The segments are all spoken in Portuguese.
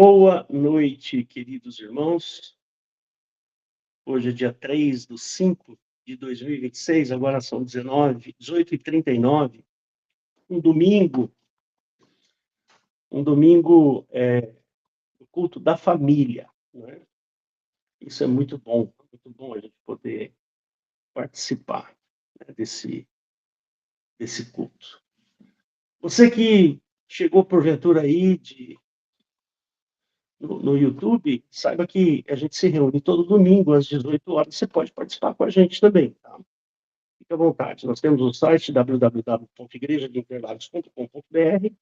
Boa noite, queridos irmãos. Hoje é dia 3/5/2026, agora são 18h39, um domingo, o culto da família, né? Isso é muito bom a gente poder participar, né, desse culto. Você que chegou porventura aí no YouTube, saiba que a gente se reúne todo domingo às 18 horas. Você pode participar com a gente também, tá? Fique à vontade. Nós temos o site www.igrejadeinterlagos.com.br.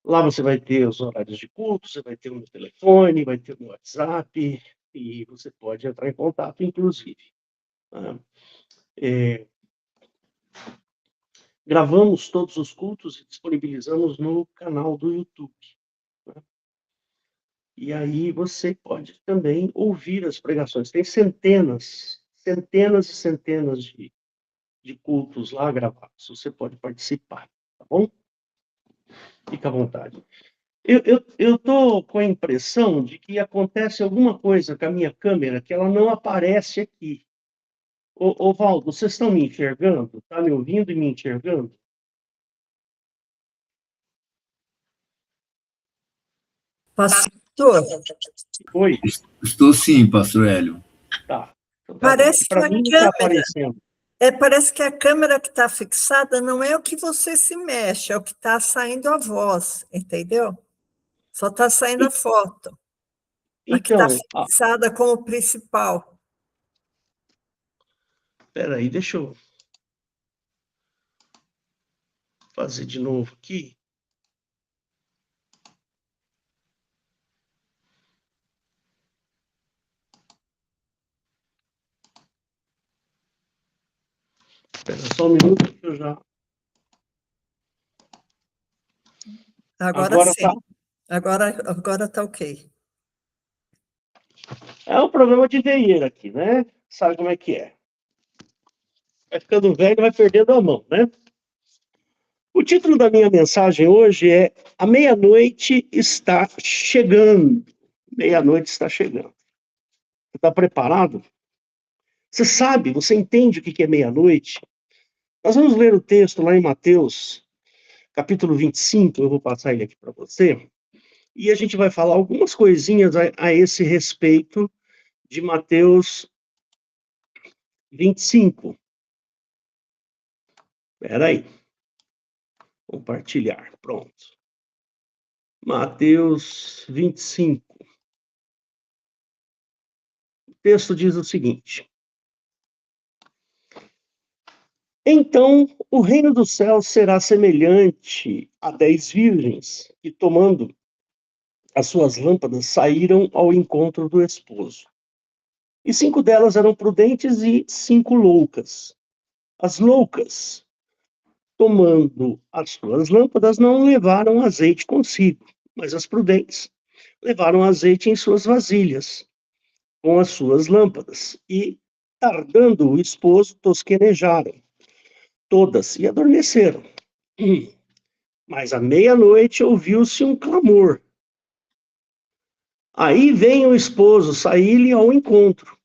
Lá você vai ter os horários de culto, você vai ter o meu telefone, vai ter o meu WhatsApp, e você pode entrar em contato, inclusive. Tá? Gravamos todos os cultos e disponibilizamos no canal do YouTube. Né? E aí você pode também ouvir as pregações. Tem centenas e centenas de cultos lá gravados. Você pode participar, tá bom? Fica à vontade. Eu tô com a impressão de que acontece alguma coisa com a minha câmera que ela não aparece aqui. Ô Valdo, vocês estão me enxergando? Tá me ouvindo e me enxergando? Pastor, Oi? Estou sim, pastor Hélio. Tá. Então tá bom. parece que Para a mim não está câmera, aparecendo. parece que a câmera que está fixada não é o que você se mexe, é o que está saindo a voz, entendeu? Só está saindo a foto. A que está Então, fixada como principal. espera aí, deixa eu fazer de novo aqui. Espera só um minuto que eu já... Agora sim. Tá. Agora está ok. É um problema de veieira aqui, né? Sabe como é que é? Vai ficando velho, vai perdendo a mão, né? O título da minha mensagem hoje é A Meia-Noite Está Chegando. Meia-noite está chegando. Você está preparado? Você sabe, você entende o que é meia-noite? Nós vamos ler o texto lá em Mateus, capítulo 25, eu vou passar ele aqui para você, e a gente vai falar algumas coisinhas a esse respeito de Mateus 25. Espera aí. Compartilhar, pronto. Mateus 25. O texto diz o seguinte: Então o reino dos céus será semelhante a 10 virgens que, tomando as suas lâmpadas, saíram ao encontro do esposo. E 5 delas eram prudentes e 5 loucas. As loucas, tomando as suas lâmpadas, não levaram azeite consigo, mas as prudentes levaram azeite em suas vasilhas, com as suas lâmpadas. E, tardando o esposo, tosquenejaram todas e adormeceram. Mas à meia-noite ouviu-se um clamor. Aí vem o esposo sair-lhe ao encontro.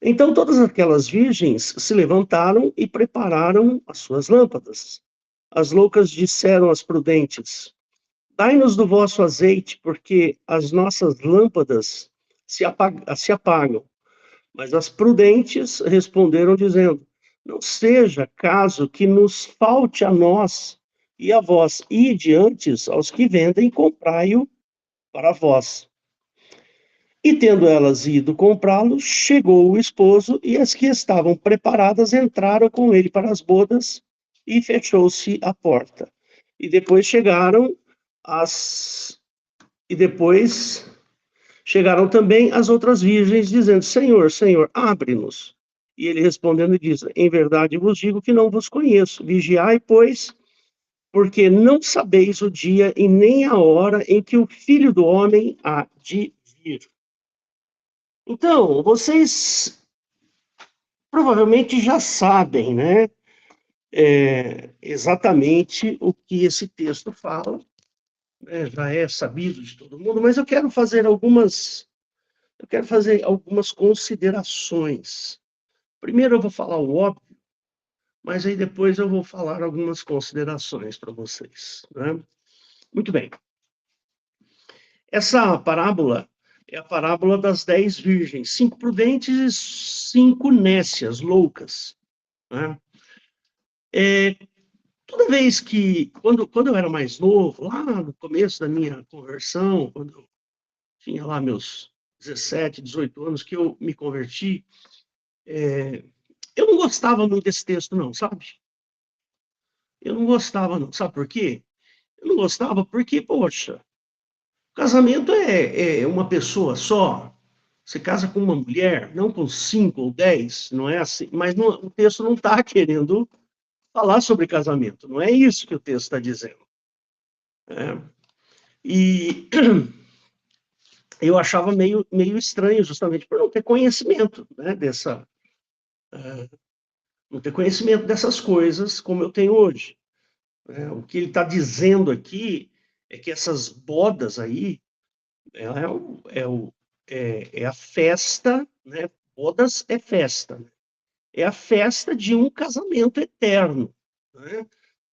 Então todas aquelas virgens se levantaram e prepararam as suas lâmpadas. As loucas disseram às prudentes: Dai-nos do vosso azeite, porque as nossas lâmpadas se apagam. Mas as prudentes responderam, dizendo: Não seja caso que nos falte a nós e a vós, ide antes aos que vendem, comprai-o para vós. E tendo elas ido comprá-lo, chegou o esposo, e as que estavam preparadas entraram com ele para as bodas, e fechou-se a porta. E depois chegaram também as outras virgens, dizendo: Senhor, Senhor, abre-nos. E ele respondendo diz: Em verdade vos digo que não vos conheço. Vigiai, pois, porque não sabeis o dia e nem a hora em que o Filho do Homem há de vir. Então, vocês provavelmente já sabem, né? Exatamente o que esse texto fala. né, já é sabido de todo mundo, mas eu quero fazer algumas considerações. Primeiro eu vou falar o óbvio, mas aí depois eu vou falar algumas considerações para vocês, né? Muito bem. Essa parábola é a parábola das 10 virgens, 5 prudentes e 5 nécias, loucas, né? Toda vez que, quando eu era mais novo, lá no começo da minha conversão, quando eu tinha lá meus 17, 18 anos, que eu me converti, eu não gostava muito desse texto, não, sabe? Eu não gostava, não. Sabe por quê? Eu não gostava porque, poxa, casamento é uma pessoa só. Você casa com uma mulher, não com 5 ou 10, não é assim. Mas o texto não está querendo falar sobre casamento, não é isso que o texto está dizendo. E eu achava meio estranho, justamente por não ter conhecimento, né, não ter conhecimento dessas coisas como eu tenho hoje. O que ele está dizendo aqui é que essas bodas aí, ela é a festa, né? Bodas é festa, né? É a festa de um casamento eterno, né?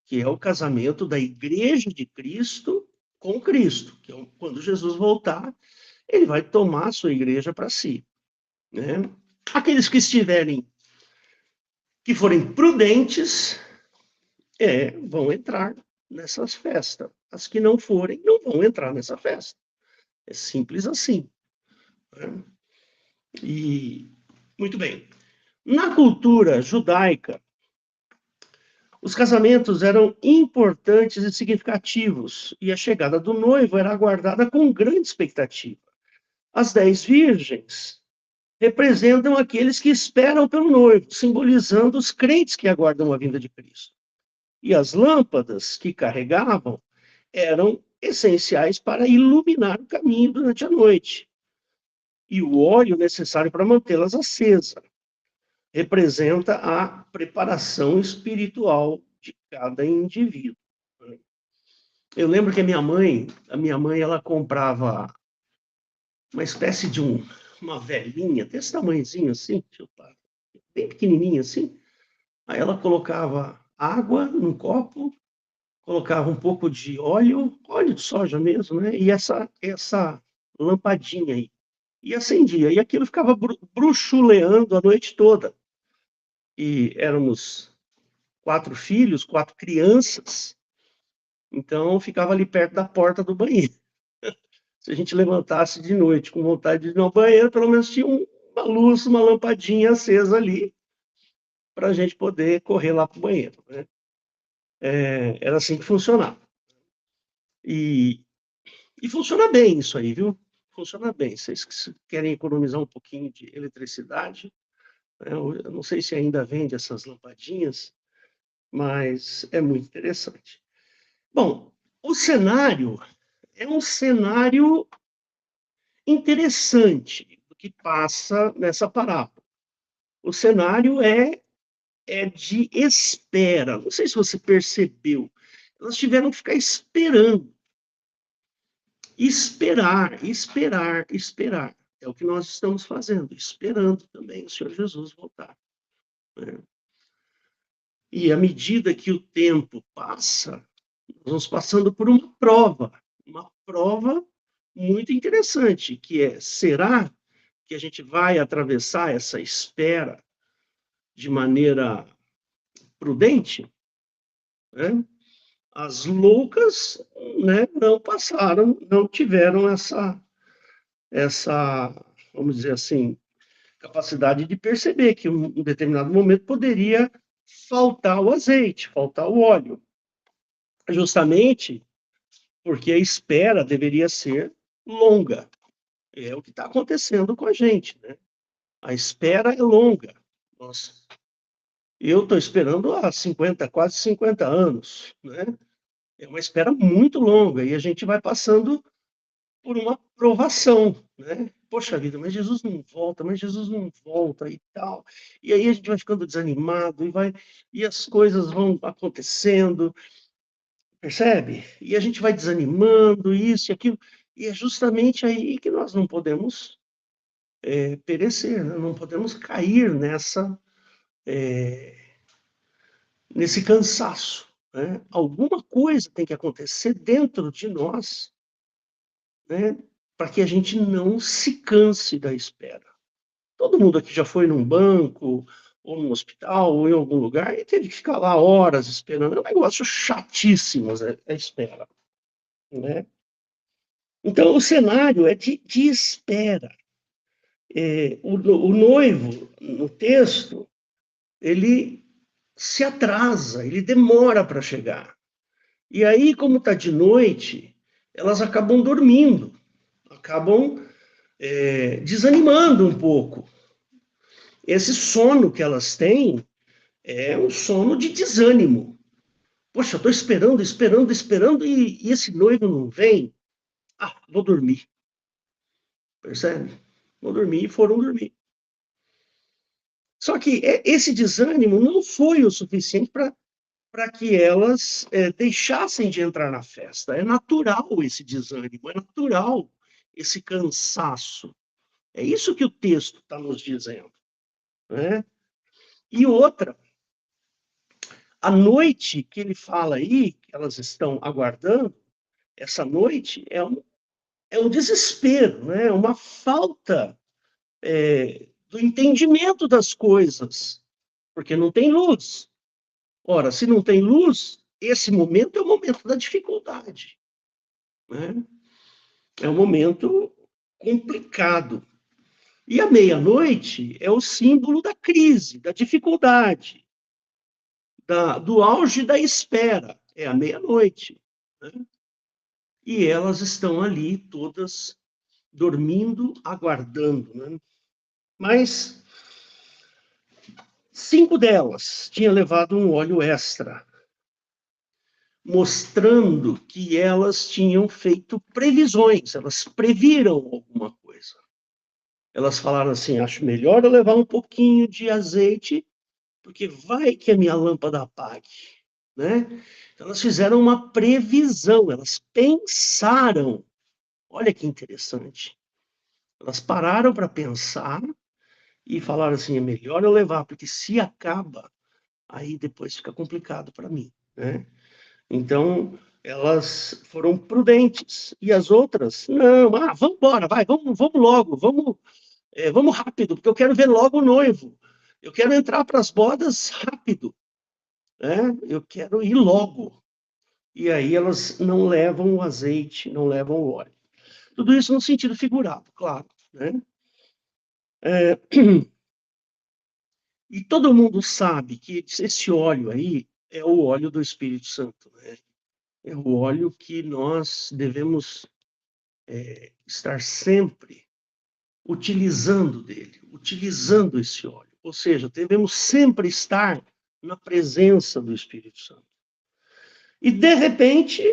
Que é o casamento da Igreja de Cristo com Cristo, que é quando Jesus voltar, ele vai tomar a sua igreja para si, né? Aqueles que forem prudentes, vão entrar nessas festas. As que não forem, não vão entrar nessa festa. É simples assim, né? E, muito bem. Na cultura judaica, os casamentos eram importantes e significativos, e a chegada do noivo era aguardada com grande expectativa. As 10 virgens representam aqueles que esperam pelo noivo, simbolizando os crentes que aguardam a vinda de Cristo. E as lâmpadas que carregavam eram essenciais para iluminar o caminho durante a noite. E o óleo necessário para mantê-las acesas representa a preparação espiritual de cada indivíduo. Eu lembro que a minha mãe, ela comprava uma espécie de uma velhinha, desse tamanhozinho assim, bem pequenininha assim. Aí ela colocava água num copo, colocava um pouco de óleo de soja mesmo, né? E essa lampadinha aí. E acendia. E aquilo ficava bruxuleando a noite toda. E éramos 4 filhos, 4 crianças. Então, ficava ali perto da porta do banheiro. Se a gente levantasse de noite com vontade de ir ao banheiro, pelo menos tinha uma luz, uma lampadinha acesa ali, para a gente poder correr lá para o banheiro, né? Era assim que funcionava. E funciona bem isso aí, viu? Funciona bem. Vocês que querem economizar um pouquinho de eletricidade, né? Eu não sei se ainda vende essas lampadinhas, mas é muito interessante. Bom, o cenário é um cenário interessante que passa nessa parábola. O cenário é de espera. Não sei se você percebeu. Elas tiveram que ficar esperando. Esperar. É o que nós estamos fazendo, esperando também o Senhor Jesus voltar, né? E à medida que o tempo passa, nós vamos passando por uma prova muito interessante, que é, será que a gente vai atravessar essa espera de maneira prudente, né? As loucas, né, não passaram, não tiveram essa, vamos dizer assim, capacidade de perceber que em um determinado momento poderia faltar o azeite, faltar o óleo, justamente porque a espera deveria ser longa. É o que está acontecendo com a gente, né? A espera é longa. Nossa, eu estou esperando há quase 50 anos, né? É uma espera muito longa e a gente vai passando por uma provação, né? Poxa vida, mas Jesus não volta e tal. E aí a gente vai ficando desanimado e as coisas vão acontecendo. Percebe? E a gente vai desanimando, isso e aquilo, e é justamente aí que nós não podemos perecer, né? Não podemos cair nesse cansaço, né? Alguma coisa tem que acontecer dentro de nós, né? Para que a gente não se canse da espera. Todo mundo aqui já foi num banco, ou num hospital, ou em algum lugar, e teve que ficar lá horas esperando. É um negócio chatíssimo a espera, né? Então, o cenário é de espera. O noivo, no texto, ele se atrasa, ele demora para chegar. E aí, como está de noite, elas acabam dormindo, acabam desanimando um pouco. Esse sono que elas têm é um sono de desânimo. Poxa, eu estou esperando, esperando, esperando, e esse noivo não vem. Ah, vou dormir. Percebe? Vou dormir e foram dormir. Só que esse desânimo não foi o suficiente para que elas deixassem de entrar na festa. É natural esse desânimo, é natural esse cansaço. É isso que o texto está nos dizendo, né? E outra, a noite que ele fala aí, que elas estão aguardando, essa noite é um desespero, né? Uma falta do entendimento das coisas, porque não tem luz. Ora, se não tem luz, esse momento é o momento da dificuldade, né? É um momento complicado. E a meia-noite é o símbolo da crise, da dificuldade, do auge da espera. É a meia-noite, né? E elas estão ali todas dormindo, aguardando, né? Mas 5 delas tinham levado um óleo extra, mostrando que elas tinham feito previsões, elas previram alguma coisa. Elas falaram assim: acho melhor eu levar um pouquinho de azeite, porque vai que a minha lâmpada apague, né? Então, elas fizeram uma previsão, elas pensaram. Olha que interessante. Elas pararam para pensar e falaram assim: é melhor eu levar, porque se acaba, aí depois fica complicado para mim, né? Então, elas foram prudentes. E as outras, não, vamos embora, vai, vamos logo, vamos rápido, porque eu quero ver logo o noivo. Eu quero entrar para as bodas rápido, né? Eu quero ir logo. E aí elas não levam o azeite, não levam o óleo. Tudo isso no sentido figurado, claro, né? E todo mundo sabe que esse óleo aí é o óleo do Espírito Santo, né? É o óleo que nós devemos estar sempre utilizando dele, utilizando esse óleo. Ou seja, devemos sempre estar na presença do Espírito Santo. E de repente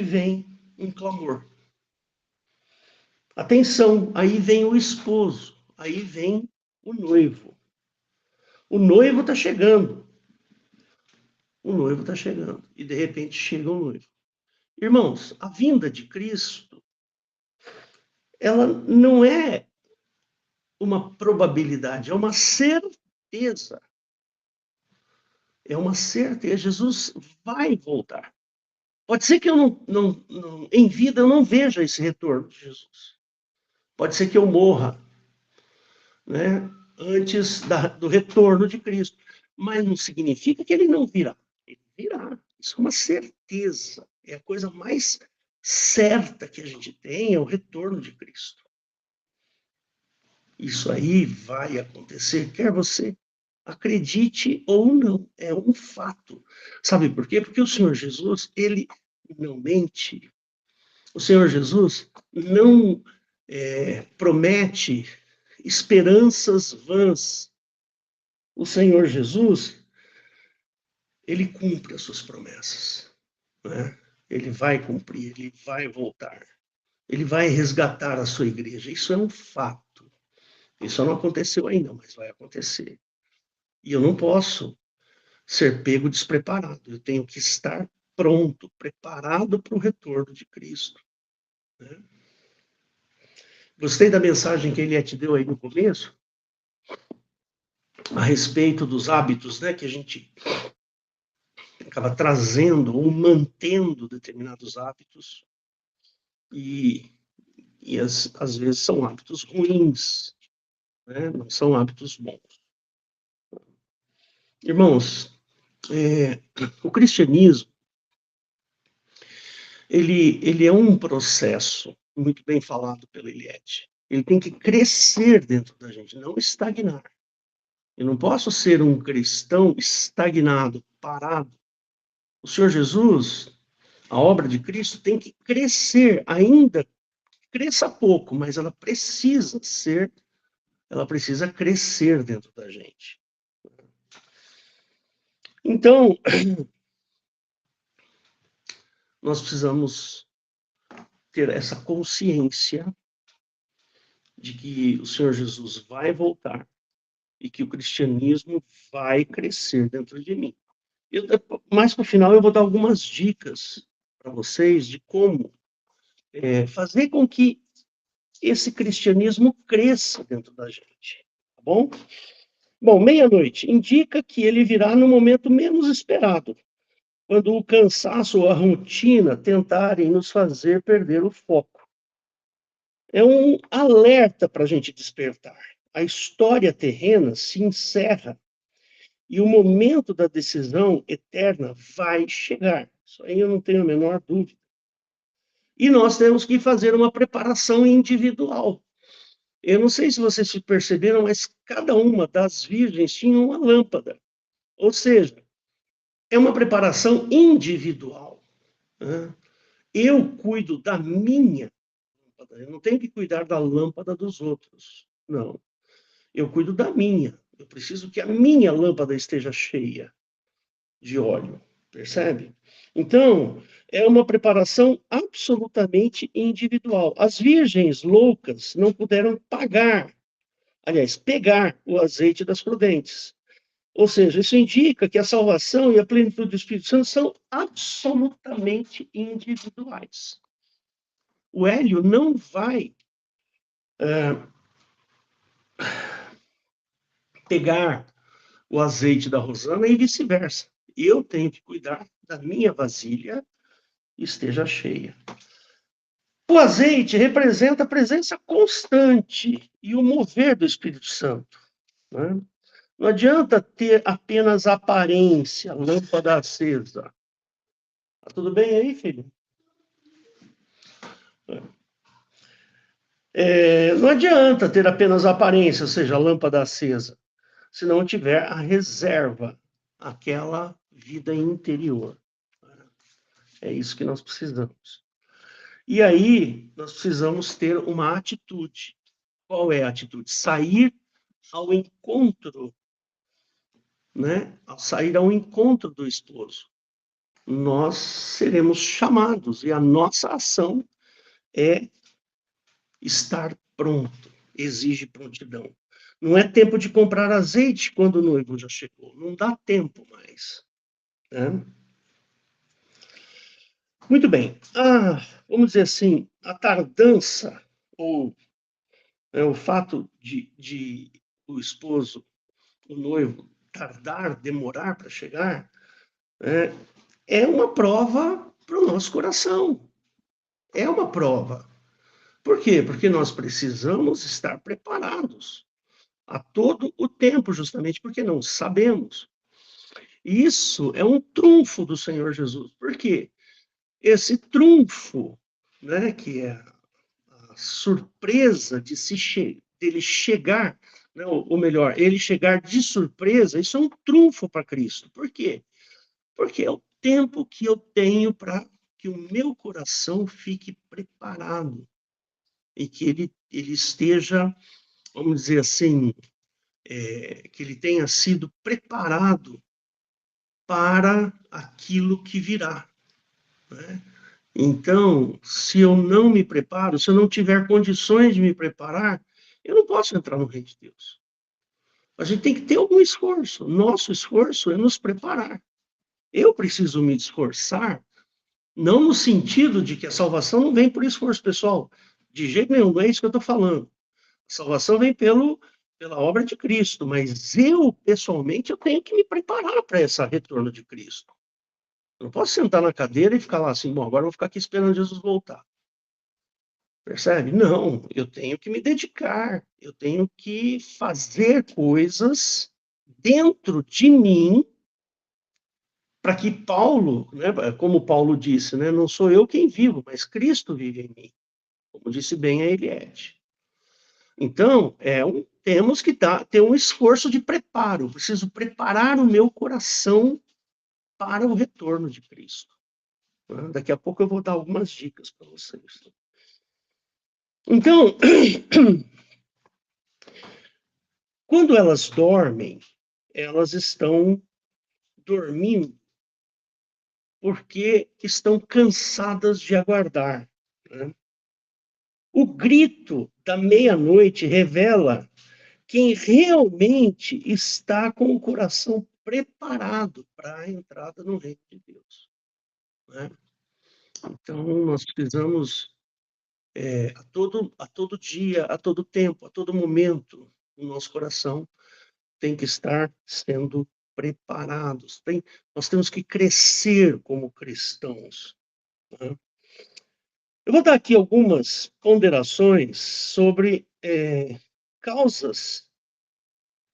vem um clamor. Atenção, aí vem o esposo, aí vem o noivo. O noivo está chegando. O noivo está chegando. E de repente chega o noivo. Irmãos, a vinda de Cristo, ela não é uma probabilidade, é uma certeza. É uma certeza. Jesus vai voltar. Pode ser que eu em vida eu não veja esse retorno de Jesus. Pode ser que eu morra, né, antes do retorno de Cristo. Mas não significa que ele não virá. Ele virá. Isso é uma certeza. É a coisa mais certa que a gente tem, é o retorno de Cristo. Isso aí vai acontecer, quer você acredite ou não, é um fato. Sabe por quê? Porque o Senhor Jesus, ele não mente. O Senhor Jesus não promete esperanças vãs. O Senhor Jesus, ele cumpre as suas promessas, né? Ele vai cumprir, ele vai voltar. Ele vai resgatar a sua igreja. Isso é um fato. Isso não aconteceu ainda, mas vai acontecer. E eu não posso ser pego despreparado. Eu tenho que estar pronto, preparado para o retorno de Cristo. Né? Gostei da mensagem que ele te deu aí no começo, a respeito dos hábitos, né, que a gente acaba trazendo ou mantendo determinados hábitos, e às vezes são hábitos ruins, né? Não são hábitos bons. Irmãos, o cristianismo, ele é um processo, muito bem falado pela Eliette. Ele tem que crescer dentro da gente, não estagnar. Eu não posso ser um cristão estagnado, parado. O Senhor Jesus, a obra de Cristo, tem que crescer, ainda cresça pouco, mas ela precisa crescer dentro da gente. Então, nós precisamos ter essa consciência de que o Senhor Jesus vai voltar e que o cristianismo vai crescer dentro de mim. Mais para o final, eu vou dar algumas dicas para vocês de como fazer com que esse cristianismo cresça dentro da gente, tá bom? Bom, meia-noite indica que ele virá no momento menos esperado, quando o cansaço ou a rotina tentarem nos fazer perder o foco. É um alerta para a gente despertar. A história terrena se encerra e o momento da decisão eterna vai chegar. Isso aí eu não tenho a menor dúvida. E nós temos que fazer uma preparação individual. Eu não sei se vocês se perceberam, mas cada uma das virgens tinha uma lâmpada. Ou seja, é uma preparação individual. Né? Eu cuido da minha lâmpada. Eu não tenho que cuidar da lâmpada dos outros. Não. Eu cuido da minha. Eu preciso que a minha lâmpada esteja cheia de óleo. Percebe? Então, é uma preparação absolutamente individual. As virgens loucas não puderam pegar o azeite das prudentes. Ou seja, isso indica que a salvação e a plenitude do Espírito Santo são absolutamente individuais. O Hélio não vai pegar o azeite da Rosana e vice-versa. Eu tenho que cuidar da minha vasilha esteja cheia. O azeite representa a presença constante e o mover do Espírito Santo. Né? Não adianta ter apenas aparência, lâmpada acesa. Tá tudo bem aí, filho? Não adianta ter apenas aparência, ou seja, lâmpada acesa, se não tiver a reserva, aquela vida interior. É isso que nós precisamos. E aí, nós precisamos ter uma atitude. Qual é a atitude? Sair ao encontro, né? Ao sair ao encontro do esposo. Nós seremos chamados e a nossa ação é estar pronto, exige prontidão. Não é tempo de comprar azeite quando o noivo já chegou, não dá tempo mais. Né? Muito bem, vamos dizer assim, a tardança, ou o fato de o esposo, o noivo, demorar para chegar, é uma prova para o nosso coração. É uma prova. Por quê? Porque nós precisamos estar preparados a todo o tempo, justamente porque não sabemos. Isso é um trunfo do Senhor Jesus. Por quê? Esse trunfo, né, que é a surpresa dele chegar, né, ou melhor, ele chegar de surpresa, isso é um trunfo para Cristo. Por quê? Porque é o tempo que eu tenho para que o meu coração fique preparado e que ele esteja, vamos dizer assim, que ele tenha sido preparado para aquilo que virá. Né? Então, se eu não me preparo, se eu não tiver condições de me preparar, eu não posso entrar no reino de Deus. A gente tem que ter algum esforço. Nosso esforço é nos preparar. Eu preciso me esforçar, não no sentido de que a salvação não vem por esforço pessoal. De jeito nenhum, não é isso que eu estou falando. A salvação vem pela obra de Cristo, mas eu, pessoalmente, eu tenho que me preparar para esse retorno de Cristo. Eu não posso sentar na cadeira e ficar lá assim, bom, agora eu vou ficar aqui esperando Jesus voltar. Percebe? Não, eu tenho que me dedicar, eu tenho que fazer coisas dentro de mim, para que Paulo, né, como Paulo disse, né, não sou eu quem vivo, mas Cristo vive em mim, como disse bem a Eliette. Então, temos que ter um esforço de preparo, preciso preparar o meu coração para o retorno de Cristo. Né? Daqui a pouco eu vou dar algumas dicas para vocês. Então, quando elas dormem, elas estão dormindo porque estão cansadas de aguardar. Né? O grito da meia-noite revela quem realmente está com o coração preparado para a entrada no reino de Deus. Né? Então, nós precisamos, a todo dia, a todo tempo, a todo momento, o nosso coração tem que estar sendo preparados. Nós temos que crescer como cristãos. Né? Eu vou dar aqui algumas ponderações sobre causas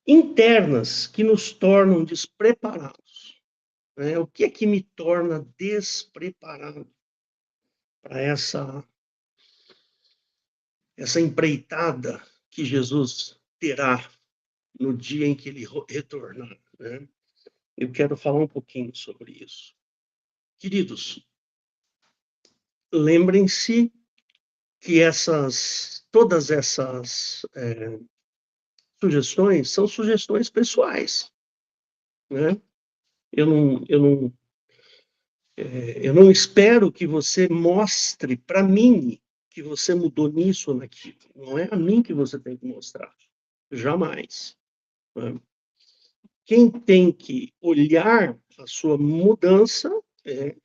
internas que nos tornam despreparados. Né? O que é que me torna despreparado para essa empreitada que Jesus terá no dia em que ele retornar? Né? Eu quero falar um pouquinho sobre isso. Queridos, lembrem-se que todas essas sugestões são sugestões pessoais, né? Eu não espero que você mostre para mim que você mudou nisso ou naquilo. Não é a mim que você tem que mostrar. Jamais. Né? Quem tem que olhar a sua mudança é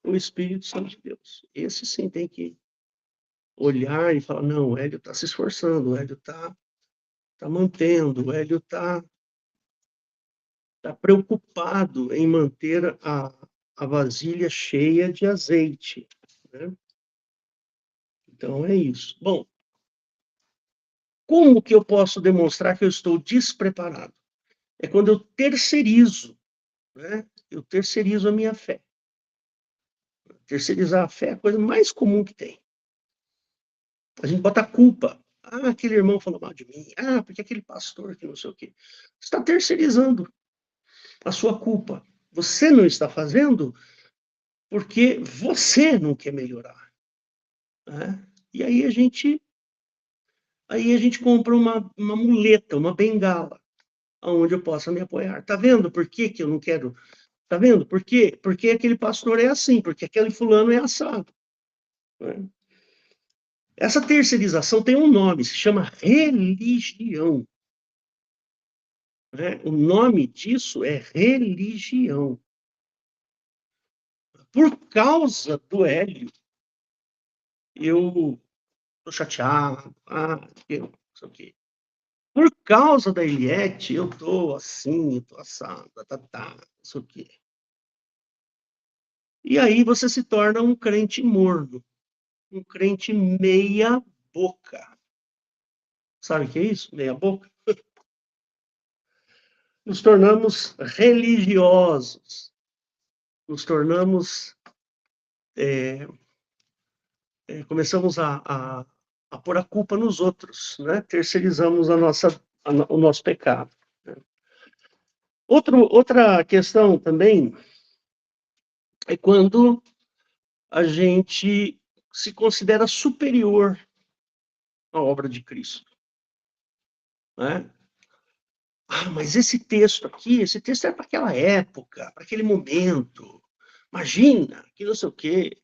o Espírito Santo de Deus. Esse sim tem que olhar e falar, não, o Hélio está se esforçando, o Hélio está mantendo, o Hélio está preocupado em manter a vasilha cheia de azeite. Né? Então, é isso. Bom, como que eu posso demonstrar que eu estou despreparado? É quando eu terceirizo, né? Eu terceirizo a minha fé. Terceirizar a fé é a coisa mais comum que tem. A gente bota a culpa. Ah, aquele irmão falou mal de mim. Ah, porque aquele pastor que não sei o quê. Você está terceirizando a sua culpa. Você não está fazendo porque você não quer melhorar. Né? E aí a gente compra uma muleta, uma bengala, onde eu possa me apoiar. Tá vendo por que eu não quero? Tá vendo? Por quê? Porque aquele pastor é assim, porque aquele fulano é assado. Né? Essa terceirização tem um nome, se chama religião. Né? O nome disso é religião. Por causa do Hélio, eu estou chateado, não sei o quê. Por causa da Eliette, eu estou assim, estou assado, não sei o quê. E aí você se torna um crente morno, um crente meia boca. Sabe o que é isso? Meia boca? Nos tornamos religiosos, nos tornamos, começamos a pôr a culpa nos outros, né? Terceirizamos o nosso pecado. Né? Outra questão também é quando a gente se considera superior à obra de Cristo. Né? Ah, mas esse texto é para aquela época, para aquele momento. Imagina, que não sei o quê.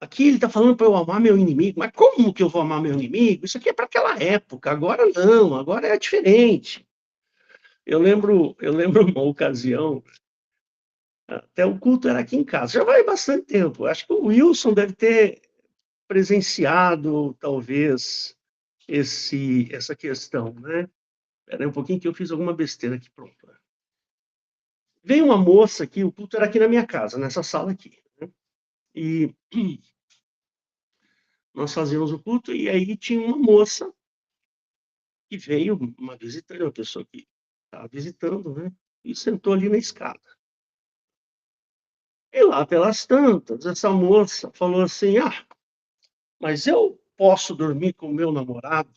aqui ele está falando para eu amar meu inimigo. Mas como que eu vou amar meu inimigo? Isso aqui é para aquela época, agora não, agora é diferente. Eu lembro uma ocasião, até o culto era aqui em casa, já vai bastante tempo. Acho que o Wilson deve ter presenciado, talvez, essa questão, né? Espera aí um pouquinho que eu fiz alguma besteira aqui, pronto. Veio uma moça aqui, o culto era aqui na minha casa, nessa sala aqui, né? E nós fazíamos o culto, e aí tinha uma moça que veio, uma visitante, uma pessoa que estava visitando, né? E sentou ali na escada. E lá pelas tantas, essa moça falou assim, mas eu posso dormir com o meu namorado,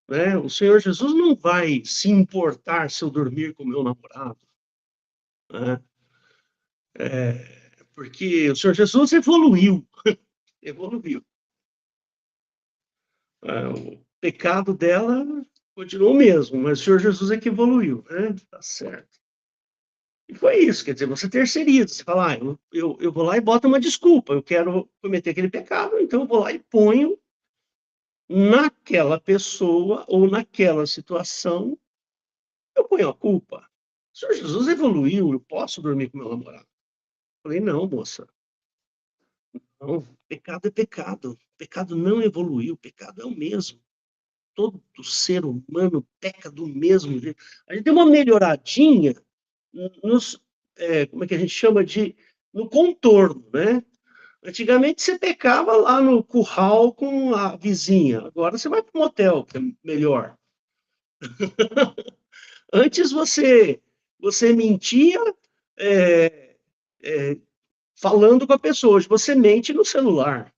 né? O Senhor Jesus não vai se importar se eu dormir com o meu namorado, né? Porque o Senhor Jesus evoluiu. O pecado dela continuou o mesmo, mas o Senhor Jesus é que evoluiu, né? Tá certo. E foi isso, quer dizer, você terceiriza, você fala, eu vou lá e boto uma desculpa, eu quero cometer aquele pecado, então eu vou lá e ponho naquela pessoa ou naquela situação, eu ponho a culpa. O Senhor Jesus evoluiu, eu posso dormir com meu namorado. Eu falei, não, moça, não, pecado é pecado, pecado não evoluiu, pecado é o mesmo. Todo ser humano peca do mesmo jeito. A gente tem uma melhoradinha nos, como é que a gente chama no contorno, né? Antigamente você pecava lá no curral com a vizinha, agora você vai para o motel, que é melhor. Antes você mentia é, é, falando com a pessoa, hoje você mente no celular,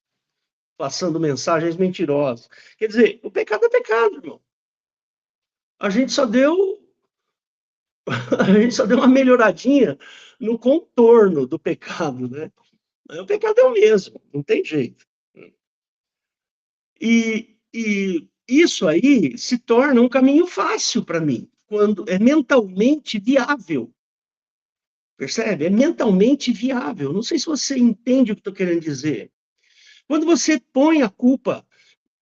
passando mensagens mentirosas. Quer dizer, o pecado é pecado, irmão. A gente só deu uma melhoradinha no contorno do pecado, né? O pecado é o mesmo, não tem jeito. E isso aí se torna um caminho fácil para mim, quando é mentalmente viável. Percebe? É mentalmente viável. Não sei se você entende o que estou querendo dizer. Quando você põe a culpa,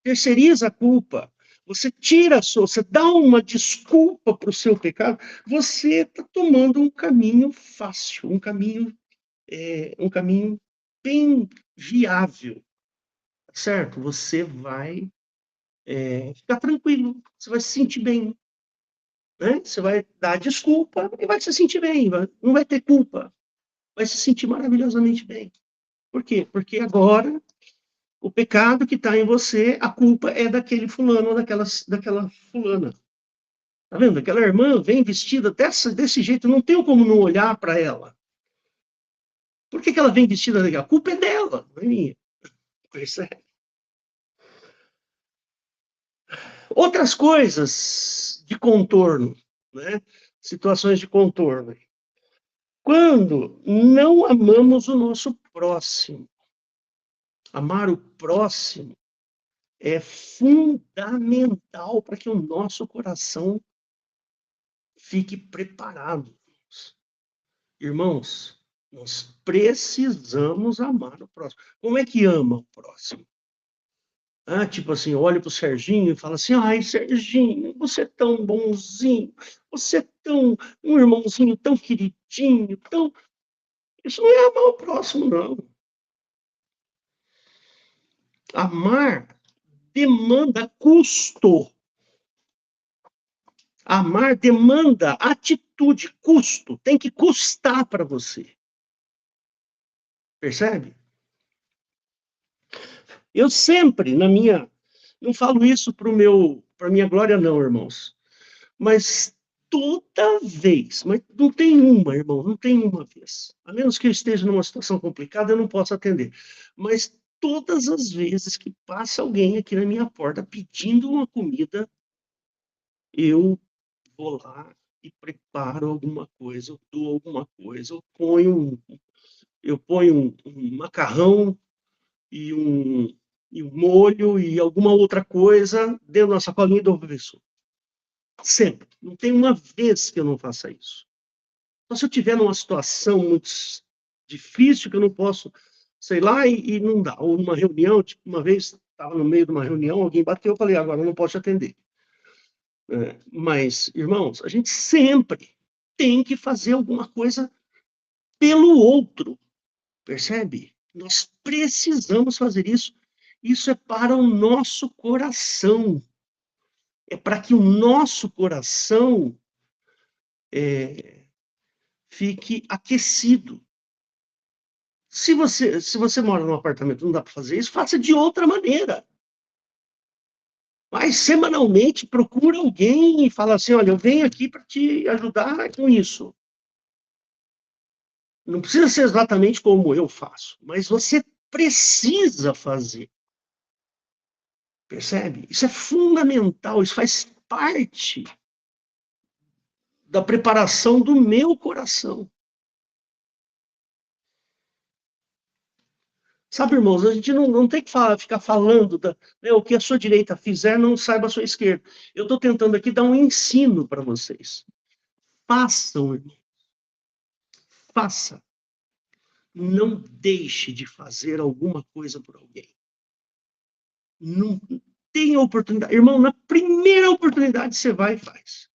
terceiriza a culpa, você tira você dá uma desculpa para o seu pecado, você está tomando um caminho fácil, um caminho bem viável, certo? Você vai ficar tranquilo, você vai se sentir bem, né? Você vai dar desculpa e vai se sentir bem, não vai ter culpa, vai se sentir maravilhosamente bem. Por quê? Porque agora o pecado que está em você, a culpa é daquele fulano ou daquela fulana. Tá vendo? Aquela irmã vem vestida desse jeito, não tenho como não olhar para ela. Por que ela vem vestida daquela? A culpa é dela, não é minha. Percebe? Outras coisas de contorno, né? Situações de contorno. Quando não amamos o nosso próximo. Amar o próximo é fundamental para que o nosso coração fique preparado. Irmãos, nós precisamos amar o próximo. Como é que ama o próximo? Tipo assim, olha para o Serginho e fala assim, ai, Serginho, você é tão bonzinho, você é um irmãozinho tão queridinho, tão... Isso não é amar o próximo, não. Amar demanda custo. Amar demanda atitude, custo. Tem que custar para você. Percebe? Eu sempre, não falo isso para minha glória, não, irmãos. Mas toda vez, mas não tem uma, irmão, não tem uma vez. A menos que eu esteja numa situação complicada, eu não posso atender. Mas todas as vezes que passa alguém aqui na minha porta pedindo uma comida, eu vou lá e preparo alguma coisa, eu dou alguma coisa, eu ponho um macarrão e um molho e alguma outra coisa dentro da sacolinha e dou para a pessoa. Sempre. Não tem uma vez que eu não faça isso. Só se eu estiver numa situação muito difícil, que eu não posso sei lá, e não dá. Ou numa reunião, tipo, uma vez estava no meio de uma reunião, alguém bateu, eu falei, agora eu não posso te atender. Mas, irmãos, a gente sempre tem que fazer alguma coisa pelo outro, percebe? Nós precisamos fazer isso. Isso é para o nosso coração. É para que o nosso coração fique aquecido. Se você mora num apartamento e não dá para fazer isso, faça de outra maneira. Mas semanalmente procura alguém e fala assim, olha, eu venho aqui para te ajudar com isso. Não precisa ser exatamente como eu faço, mas você precisa fazer. Percebe? Isso é fundamental, isso faz parte da preparação do meu coração. Sabe, irmãos, a gente não tem que ficar falando o que a sua direita fizer, não saiba a sua esquerda. Eu estou tentando aqui dar um ensino para vocês. Façam, irmão. Faça. Não deixe de fazer alguma coisa por alguém. Não tenha oportunidade. Irmão, na primeira oportunidade você vai e faz.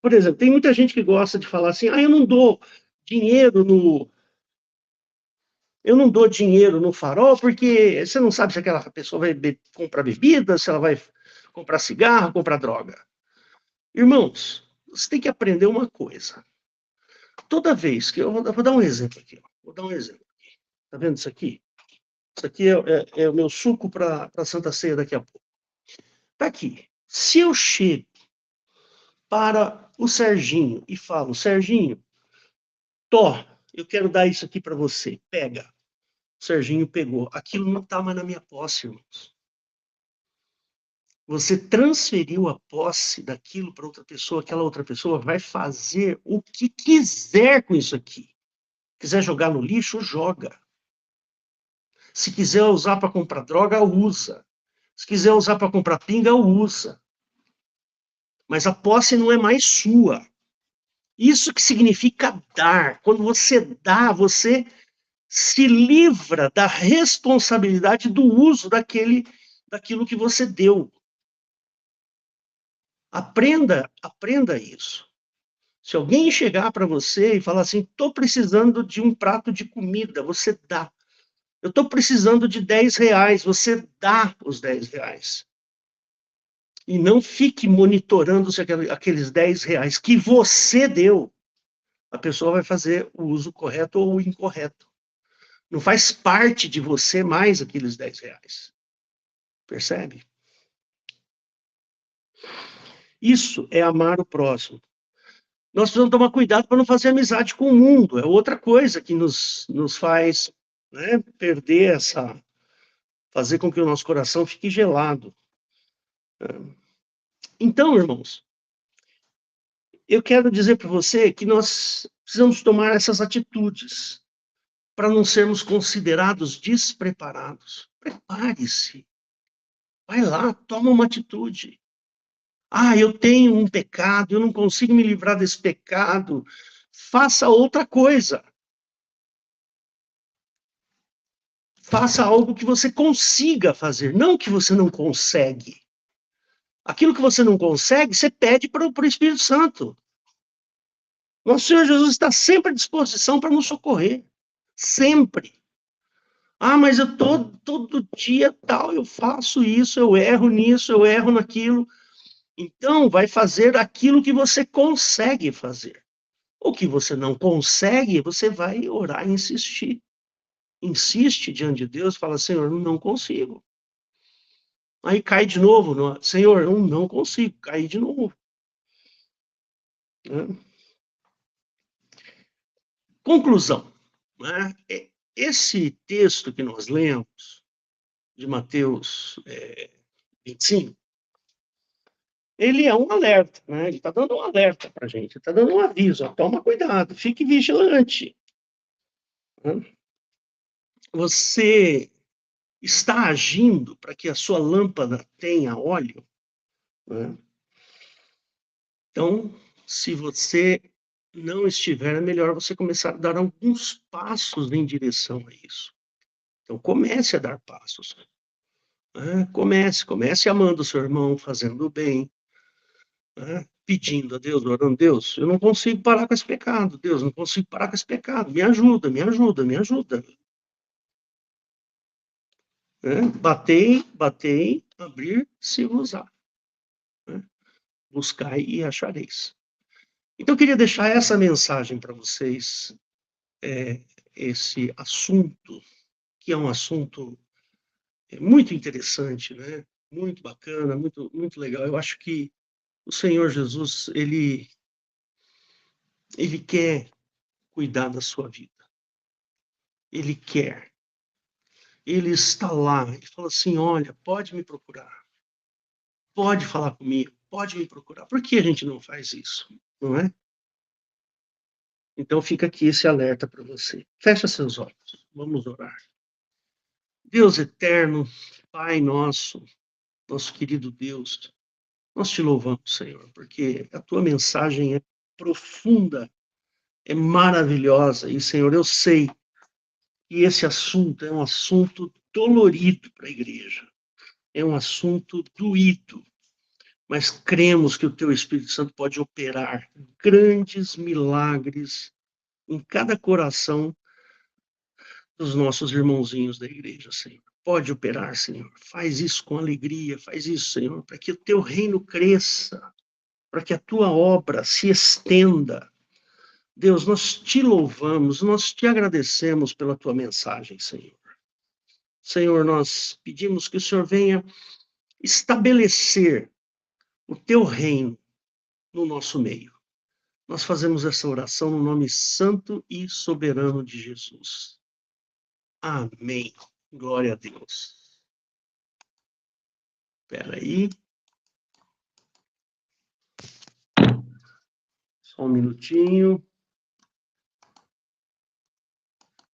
Por exemplo, tem muita gente que gosta de falar assim, eu não dou dinheiro no farol, porque você não sabe se aquela pessoa vai comprar bebida, se ela vai comprar cigarro, comprar droga. Irmãos, você tem que aprender uma coisa. Toda vez que eu vou dar um exemplo aqui, vou dar um exemplo. Tá vendo isso aqui? Isso aqui é o meu suco para Santa Ceia daqui a pouco. Tá aqui. Se eu chego para o Serginho e falo, Serginho, eu quero dar isso aqui para você, pega. O Serginho pegou. Aquilo não está mais na minha posse, irmãos. Você transferiu a posse daquilo para outra pessoa, aquela outra pessoa vai fazer o que quiser com isso aqui. Quiser jogar no lixo, joga. Se quiser usar para comprar droga, usa. Se quiser usar para comprar pinga, usa. Mas a posse não é mais sua. Isso que significa dar. Quando você dá, você se livra da responsabilidade do uso daquilo que você deu. Aprenda isso. Se alguém chegar para você e falar assim, estou precisando de um prato de comida, você dá. Eu estou precisando de R$10, você dá os R$10. E não fique monitorando se aqueles R$10 que você deu, a pessoa vai fazer o uso correto ou o incorreto. Não faz parte de você mais aqueles R$10. Percebe? Isso é amar o próximo. Nós precisamos tomar cuidado para não fazer amizade com o mundo. É outra coisa que nos faz perder fazer com que o nosso coração fique gelado. Então, irmãos, eu quero dizer para você que nós precisamos tomar essas atitudes para não sermos considerados despreparados. Prepare-se. Vai lá, toma uma atitude. Eu tenho um pecado, eu não consigo me livrar desse pecado. Faça outra coisa. Faça algo que você consiga fazer, não que você não consegue. Aquilo que você não consegue, você pede para o Espírito Santo. Nosso Senhor Jesus está sempre à disposição para nos socorrer. Sempre. Mas eu todo dia tal, eu faço isso, eu erro nisso, eu erro naquilo. Então, vai fazer aquilo que você consegue fazer. O que você não consegue, você vai orar e insistir. Insiste diante de Deus, fala, Senhor, eu não consigo. Aí cai de novo, Senhor, eu não consigo, cair de novo. Conclusão. Esse texto que nós lemos, de Mateus 25, ele é um alerta, ele está dando um alerta para a gente, está dando um aviso, toma cuidado, fique vigilante. Você está agindo para que a sua lâmpada tenha óleo? Então, se você não estiver, é melhor você começar a dar alguns passos em direção a isso. Então, comece a dar passos. Né? Comece amando o seu irmão, fazendo o bem, né? Pedindo a Deus, orando, Deus, eu não consigo parar com esse pecado, Deus, não consigo parar com esse pecado, me ajuda, me ajuda, me ajuda. Né? Batei, abrir-se-vos-á. Né? Buscai e achareis. Então, eu queria deixar essa mensagem para vocês, esse assunto, que é um assunto muito interessante, né? Muito bacana, muito, muito legal. Eu acho que o Senhor Jesus, ele quer cuidar da sua vida. Ele quer. Ele está lá. Ele fala assim, olha, pode me procurar. Pode falar comigo. Pode me procurar. Por que a gente não faz isso? Não é? Então fica aqui esse alerta para você. Fecha seus olhos. Vamos orar. Deus eterno, Pai nosso, nosso querido Deus, nós te louvamos, Senhor, porque a tua mensagem é profunda, é maravilhosa. E, Senhor, eu sei que esse assunto é um assunto dolorido para a igreja. É um assunto doído. Mas cremos que o teu Espírito Santo pode operar grandes milagres em cada coração dos nossos irmãozinhos da igreja, Senhor. Pode operar, Senhor. Faz isso com alegria, faz isso, Senhor, para que o teu reino cresça, para que a tua obra se estenda. Deus, nós te louvamos, nós te agradecemos pela tua mensagem, Senhor. Senhor, nós pedimos que o Senhor venha estabelecer o teu reino no nosso meio. Nós fazemos essa oração no nome santo e soberano de Jesus. Amém. Glória a Deus. Espera aí. Só um minutinho.